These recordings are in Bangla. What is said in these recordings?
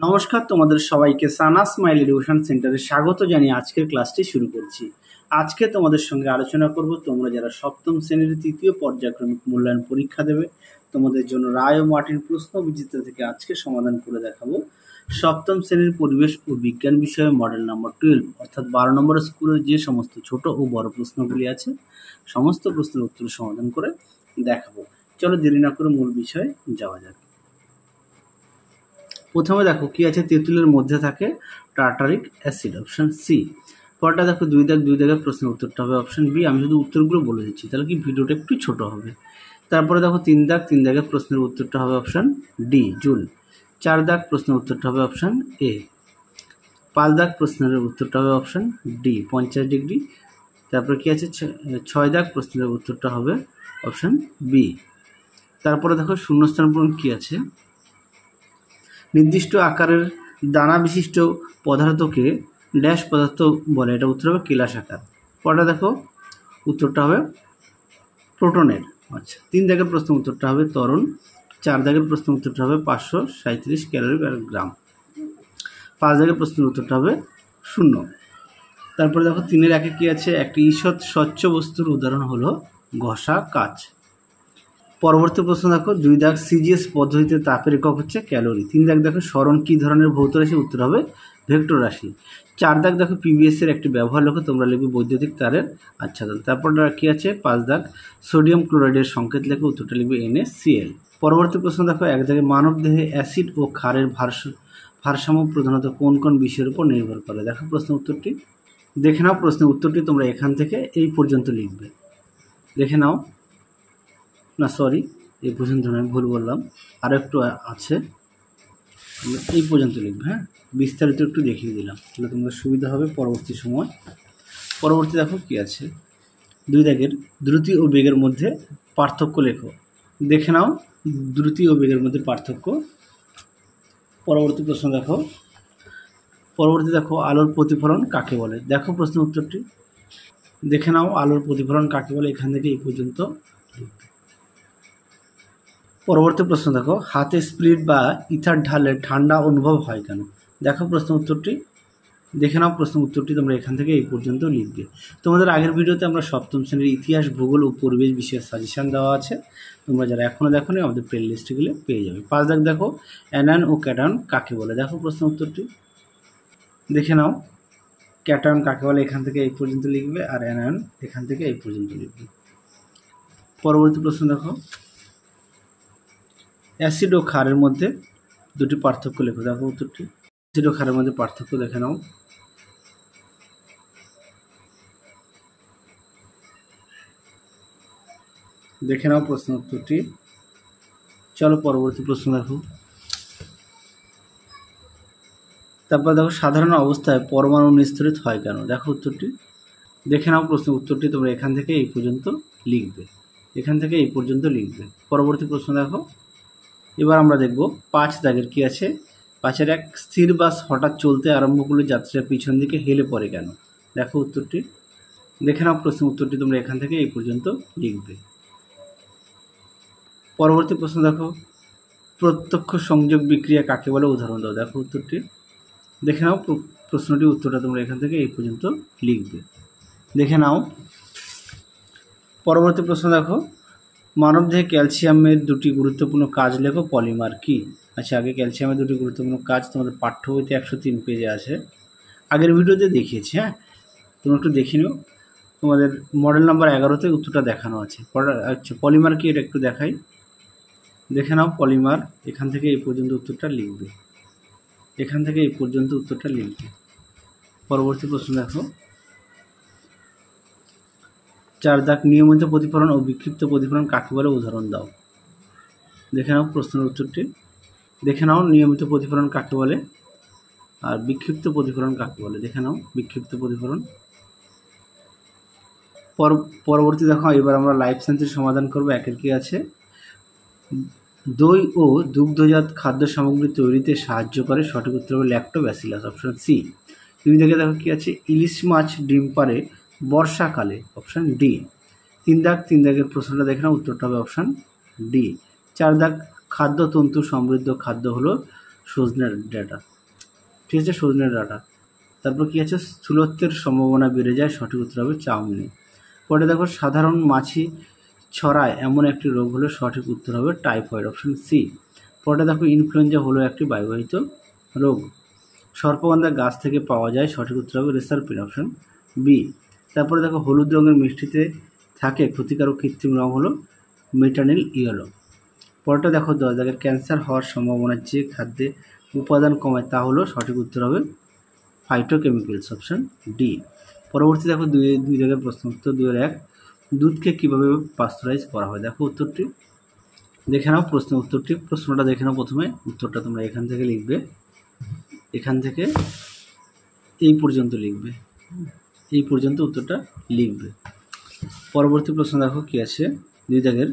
নমস্কার, তোমাদের সবাইকে সানা স্মাইল এডুকেশন সেন্টারে স্বাগত জানিয়ে আজকের ক্লাসটি শুরু করছি। আজকে তোমাদের সঙ্গে আলোচনা করব তোমরা যারা সপ্তম শ্রেণীর তৃতীয় পর্যায়ক্রমিক মূল্যায়ন পরীক্ষা দেবে তোমাদের জন্য রায় ও মার্টিন প্রশ্ন বিচিত্র থেকে আজকে সমাধান করে দেখাবো। সপ্তম শ্রেণীর পরিবেশ ও বিজ্ঞান বিষয়ে মডেল নাম্বার 12 অর্থাৎ 12 নম্বরের স্কুলের যে সমস্ত ছোট ও বড় প্রশ্নগুলি আছে সমস্ত প্রশ্নের উত্তর সমাধান করে দেখাবো। চলো দেরি না করে মূল বিষয়ে যাওয়া যাক। প্রথমে দেখো কি আছে, তেঁতুলের মধ্যে থাকে টার্টারিক অ্যাসিড, অপশন সি। পরটা দেখো দুই দাগের প্রশ্নের উত্তরটা হবে অপশন বি। আমি শুধু উত্তরগুলো বলে দিচ্ছি, তাহলে কি ভিডিওটা একটু ছোট হবে। তারপরে দেখো তিন দাগের প্রশ্নের উত্তরটা হবে অপশন ডি, জুল। 4 দাগ প্রশ্নের উত্তরটা হবে অপশন এ। 5 দাগ প্রশ্নের উত্তরটা হবে অপশন ডি, 50 ডিগ্রি। তারপরে কি আছে, 6 দাগ প্রশ্নের উত্তরটা হবে অপশন বি। তারপরে দেখো শূন্যস্থান পূরণ কি আছে, নির্দিষ্ট আকারের দানা বিশিষ্ট পদার্থকে ড্যাশ পদার্থ বলে, এটা উত্তর হবে কেলাস আকার। পরটা দেখো উত্তরটা হবে প্রোটনের। আচ্ছা, 3 দাগের প্রশ্ন উত্তরটা হবে ত্বরণ। 4 দাগের প্রশ্ন উত্তরটা হবে 537 ক্যালোরি পার গ্রাম। 5 দাগের প্রশ্নের উত্তরটা হবে 0। তারপরে দেখো 3-এর 1-এ কি আছে, একটি ঈষৎ স্বচ্ছ বস্তুর উদাহরণ হলো ঘষা কাচ। পরবর্তী প্রশ্ন দেখো 2 দাগ সিজিএস পদ্ধতিতে তাপের একক হচ্ছে ক্যালোরি। 3 দাগ দেখো স্মরণ কি ধরনের ভৌত রাশি, উত্তর হবে ভেক্টর রাশি। 4 দাগ দেখো পিবিএস এর একটি ব্যবহার লেখো, তোমরা লিখবে বৈদ্যুতিক তারের আচ্ছাদন। তারপর কি আছে, 5 দাগ সোডিয়াম ক্লোরাইডের সংকেত লেখো, উত্তরটা লিখবে NaCl। পরবর্তী প্রশ্ন দেখো 1 দাগে মানব দেহে অ্যাসিড ও ক্ষারের ভারসাম্য প্রধানত কোন কোন বিষয়ের উপর নির্ভর করে। দেখো প্রশ্ন উত্তরটি, দেখে নাও প্রশ্নের উত্তরটি তোমরা এখান থেকে এই পর্যন্ত লিখবে। দেখে নাও, না সরি, এই পর্যন্ত নয়, ভুল বললাম, আরও একটু আছে, এই পর্যন্ত লিখবে। হ্যাঁ, বিস্তারিত একটু দেখিয়ে দিলাম, তাহলে তোমাদের সুবিধা হবে পরবর্তী সময়। পরবর্তী দেখো কি আছে, 2 দাগের দ্রুতি ও বেগের মধ্যে পার্থক্য লেখো। দেখে নাও দ্রুতি ও বেগের মধ্যে পার্থক্য। পরবর্তী প্রশ্ন দেখো, আলোর প্রতিফলন কাকে বলে। দেখো প্রশ্নের উত্তরটি, দেখে নাও আলোর প্রতিফলন কাকে বলে, এখান থেকে এই পর্যন্ত। পরবর্তী প্রশ্ন দেখো, হাতে স্পিরিট বা ইথার ঢালে ঠান্ডা অনুভব হয় কেন। দেখো প্রশ্ন উত্তরটি, দেখে নাও প্রশ্ন উত্তরটি তোমরা এখান থেকে এই পর্যন্ত লিখবে। তোমাদের আগের ভিডিওতে আমরা সপ্তম শ্রেণীর ইতিহাস, ভূগোল ও পরিবেশ বিষয়ে সাজেশান দেওয়া আছে, তোমরা যারা এখনও দেখোনি আমাদের প্লে লিস্টে গেলে পেয়ে যাবে। 5 দাগ দেখো অ্যানায়ন ও ক্যাটায়ন কাকে বলে। দেখো প্রশ্ন উত্তরটি, দেখে নাও ক্যাটায়ন কাকে বলে, এখান থেকে এই পর্যন্ত লিখবে, আর অ্যানায়ন এখান থেকে এই পর্যন্ত লিখবে। পরবর্তী প্রশ্ন দেখো, অ্যাসিড ও ক্ষারের মধ্যে দুটি পার্থক্য লেখো। দেখো উত্তরটি, অ্যাসিড ও ক্ষারের মধ্যে পার্থক্য দেখে নাও। দেখে নাও প্রশ্ন উত্তরটি। চলো পরবর্তী প্রশ্ন দেখো। তারপর দেখো সাধারণ অবস্থায় পরমাণু নিস্তরিত হয় কেন। দেখো উত্তরটি, দেখে নাও প্রশ্ন উত্তরটি তোমরা এখান থেকে এই পর্যন্ত লিখবে, এখান থেকে এই পর্যন্ত লিখবে। পরবর্তী প্রশ্ন দেখো, এবার আমরা দেখব 5 দাগের কি আছে, 5-এর 1, স্থির বাস হঠাৎ চলতে আরম্ভ করলে যাত্রীরা পিছন দিকে হেলে পড়ে কেন। দেখো উত্তরটি, দেখে নাও প্রশ্ন উত্তরটি তোমরা এখান থেকে এই পর্যন্ত লিখবে। পরবর্তী প্রশ্ন দেখো, প্রত্যক্ষ সংযোগ বিক্রিয়া কাকে বলে, উদাহরণ দাও। দেখো উত্তরটি, দেখে নাও প্রশ্নটি উত্তরটা তোমরা এখান থেকে এই পর্যন্ত লিখবে, দেখে নাও। পরবর্তী প্রশ্ন দেখো, মানবদেহে ক্যালসিয়ামের 2টি গুরুত্বপূর্ণ কাজ লেখো, পলিমার কি। আচ্ছা, আগে ক্যালসিয়ামের 2টি গুরুত্বপূর্ণ কাজ তোমাদের পাঠ্য বইতে 103 পেজে আছে, আগের ভিডিওতে দেখিয়েছি। হ্যাঁ, তোমরা একটু দেখে নিও, তোমাদের মডেল নাম্বার 11-তে উত্তরটা দেখানো আছে। আচ্ছা, পলিমার কি এটা একটু দেখাই, দেখে নাও। পলিমার এখান থেকে এই পর্যন্ত উত্তরটা লিখবে, এখান থেকে এই পর্যন্ত উত্তরটা লিখবে। পরবর্তী প্রশ্ন দেখো, 4 দাগ নিয়মিত প্রতিফলন ও বিক্ষিপ্ত প্রতিফলন কাকে বলে, উদাহরণ দাও। দেখে নাও প্রশ্নের উত্তরটি, দেখে নাও নিয়মিত প্রতিফলন কাকে বলে আর বিক্ষিপ্ত প্রতিফলন কাকে বলে। দেখে নাও বিক্ষিপ্ত প্রতিফলন। পরবর্তী দেখো, এবার আমরা লাইফ সায়েন্সের সমাধান করব। 1-এর কি আছে, দই ও দুগ্ধজাত খাদ্য সামগ্রী তৈরিতে সাহায্য করে, সঠিক উত্তর হবে ল্যাক্টোব্যাসিলাস, অপশন সি। 2 দাগে দেখো কি আছে, ইলিশ মাছ ডিম পাড়ে বর্ষাকালে, অপশন ডি। 3 দাগের প্রশ্নটা দেখে নাও, উত্তরটা হবে অপশন ডি। 4 দাগ খাদ্যতন্তু সমৃদ্ধ খাদ্য হলো সজনের ডাঁটা, ঠিক আছে, সজনের ডাঁটা। তারপর কি আছে, স্থূলত্বের সম্ভাবনা বেড়ে যায়, সঠিক উত্তর হবে চাউমিনে। পরে দেখো, সাধারণ মাছি ছড়ায় এমন একটি রোগ হলো, সঠিক উত্তর হবে টাইফয়েড, অপশন সি। পরে দেখো, ইনফ্লুয়েঞ্জা হলো একটি বায়ুবাহিত রোগ। সর্পগন্ধা গাছ থেকে পাওয়া যায়, সঠিক উত্তর হবে রেসারপিন, অপশন বি। তারপরে দেখো, হলুদ রঙের মিষ্টিতে থাকে ক্ষতিকারক কৃত্রিম রং হলো মেটানিল ইয়েলো। পরেরটা দেখো, 10 দাগের ক্যান্সার হওয়ার সম্ভাবনা যে খাদ্যে উপাদান কমায় তা হলো, সঠিক উত্তর হবে ফাইটোকেমিক্যালস, অপশন ডি। পরবর্তী দেখো, দুই দাগের প্রশ্ন উত্তর 2-1, দুধকে কীভাবে পাস্তুরাইজ করা হয়? দেখো উত্তরটি দেখে নাও, প্রশ্ন উত্তরটি, প্রশ্নটা দেখে নাও প্রথমে, উত্তরটা তোমরা এখান থেকে লিখবে, এখান থেকে এই পর্যন্ত লিখবে, এই পর্যন্ত উত্তরটা লিখবে। পরবর্তী প্রশ্ন দেখো কি আছে, 2 দাগের,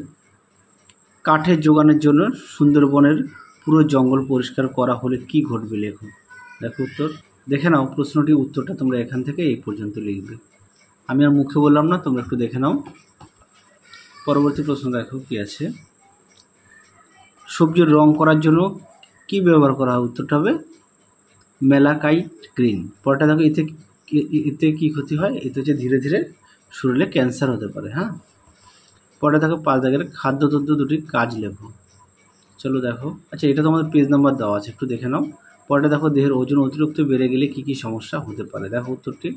কাঠের যোগানের জন্য সুন্দরবনের পুরো জঙ্গল পরিষ্কার করা হলে কি ঘটবে? লেখো। দেখো উত্তর দেখে নাও, প্রশ্নটি উত্তরটা তোমরা এখান থেকে এই পর্যন্ত লিখবে, আমি আর মুখে বললাম না, তোমরা একটু দেখে নাও। পরবর্তী প্রশ্ন দেখো কি আছে, সবজির রং করার জন্য কি ব্যবহার করা হয়? উত্তরটা হবে মেলাকাইট গ্রিন। পরটা দেখো, এতে কি ক্ষতি হয়? এতে হচ্ছে ধীরে ধীরে শরীরে ক্যান্সার হতে পারে। হ্যাঁ, পরটা দেখো, 5 দাগের, খাদ্যতন্ত্র দুটির কাজ লেখো। চলো দেখো, আচ্ছা এটা তোমাদের পেজ নাম্বার দেওয়া আছে, একটু দেখে নাও। পরটা দেখো, দেহের ওজন অতিরিক্ত বেড়ে গেলে কি কি সমস্যা হতে পারে? দেখো উত্তরটি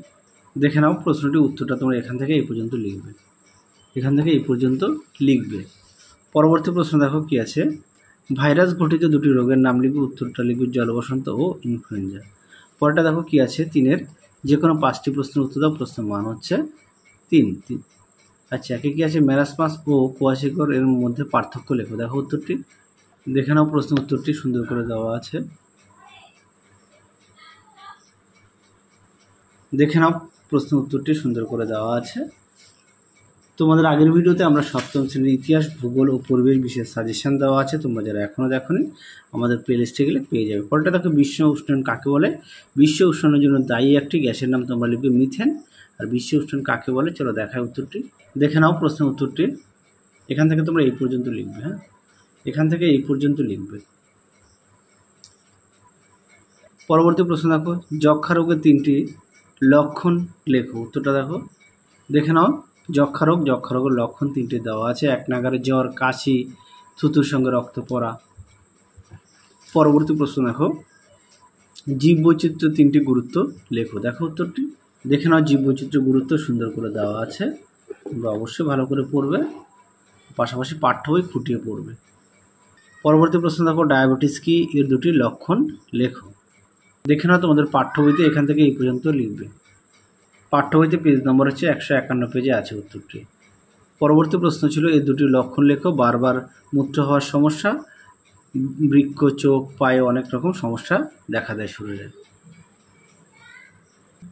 দেখে নাও, প্রশ্নটি উত্তরটা তোমরা এখান থেকে এই পর্যন্ত লিখবে, এখান থেকে এই পর্যন্ত লিখবে। পরবর্তী প্রশ্ন দেখো কি আছে, ভাইরাস ঘটিত দুটি রোগের নাম লিখবে, উত্তরটা লিখবে জলবসন্ত ও ইনফ্লুয়েঞ্জা। পরটা দেখো কি আছে, 3-এর যে কোনো 5টি প্রশ্নের উত্তর দাও, প্রশ্নের মান হচ্ছে 3। আচ্ছা, একে কি আছে, ম্যারাসমাস ও কোয়াশিকর এর মধ্যে পার্থক্য লেখো। দেখো উত্তরটি দেখে নাও, প্রশ্ন উত্তরটি সুন্দর করে দেওয়া আছে, দেখে নাও, প্রশ্ন উত্তরটি সুন্দর করে দেওয়া আছে। তোমাদের আগের ভিডিওতে আমরা 7ম শ্রেণীর ইতিহাস, ভূগোল ও পরিবেশ বিষয়ে সাজেশন দেওয়া আছে, তোমরা যারা এখনও দেখোনি আমাদের প্লেলিস্টে গেলে পেয়ে যাবে। পরেরটা দেখো, বিশ্ব উষ্ণায়ন কাকে বলে? বিশ্ব উষ্ণায়নের জন্য দায়ী একটি গ্যাসের নাম তোমরা লিখবে মিথেন। আর বিশ্ব উষ্ণায়ন কাকে বলে? চলো দেখায় উত্তরটি, দেখে নাও প্রশ্নের উত্তরটি, এখান থেকে তোমরা এই পর্যন্ত লিখবে। হ্যাঁ, এখান থেকে এই পর্যন্ত লিখবে। পরবর্তী প্রশ্ন দেখো, যক্ষ্মা রোগের 3টি লক্ষণ লেখো। উত্তরটা দেখো, দেখে নাও, যক্ষ্মা রোগের লক্ষণ 3টি দেওয়া আছে, 1 নাগারে জ্বর, কাশি, থুতুর সঙ্গে রক্ত পড়া। পরবর্তী প্রশ্ন দেখো, জীববৈচিত্র্য 3টি গুরুত্ব লেখো। দেখো উত্তরটি দেখে নাও, জীববৈচিত্র্য গুরুত্ব সুন্দর করে দেওয়া আছে, তোমরা অবশ্যই ভালো করে পড়বে, পাশাপাশি পাঠ্য বই খুঁটিয়ে পড়বে। পরবর্তী প্রশ্ন দেখো, ডায়াবেটিস কি? এর 2টি লক্ষণ লেখো। দেখে নাও, তোমাদের পাঠ্য বইতে এখান থেকে এই পর্যন্ত লিখবে, পাঠ্য বইতে পেজ নম্বর হচ্ছে 151 পেজে আছে উত্তরটি। পরবর্তী প্রশ্ন ছিল, এই 2টি লক্ষণ লেখো। বারবার মূত্র হওয়ার সমস্যা, বৃক্ক, চোখ, পায়ে অনেক রকম সমস্যা দেখা দেয় শরীরে।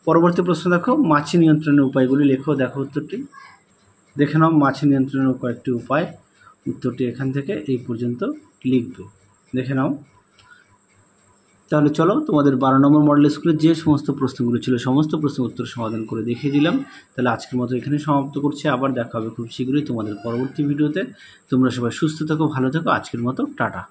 পরবর্তী প্রশ্ন দেখো, মাছি নিয়ন্ত্রণের উপায়গুলি লেখো। দেখো উত্তরটি দেখে নাও, মাছি নিয়ন্ত্রণের কয়েকটি উপায়, উত্তরটি এখান থেকে এই পর্যন্ত লিখবে, দেখে নাও। তাহলে চলো, তোমাদের 12 নম্বর মডেল স্কুলের যে সমস্ত প্রশ্নগুলো ছিল সমস্ত প্রশ্নের উত্তর সমাধান করে দেখিয়ে দিলাম। তাহলে আজকের মতো এখানে সমাপ্ত করছি, আবার দেখা হবে খুব শীঘ্রই তোমাদের পরবর্তী ভিডিওতে। তোমরা সবাই সুস্থ থাকো, ভালো থাকো, আজকের মতো টাটা।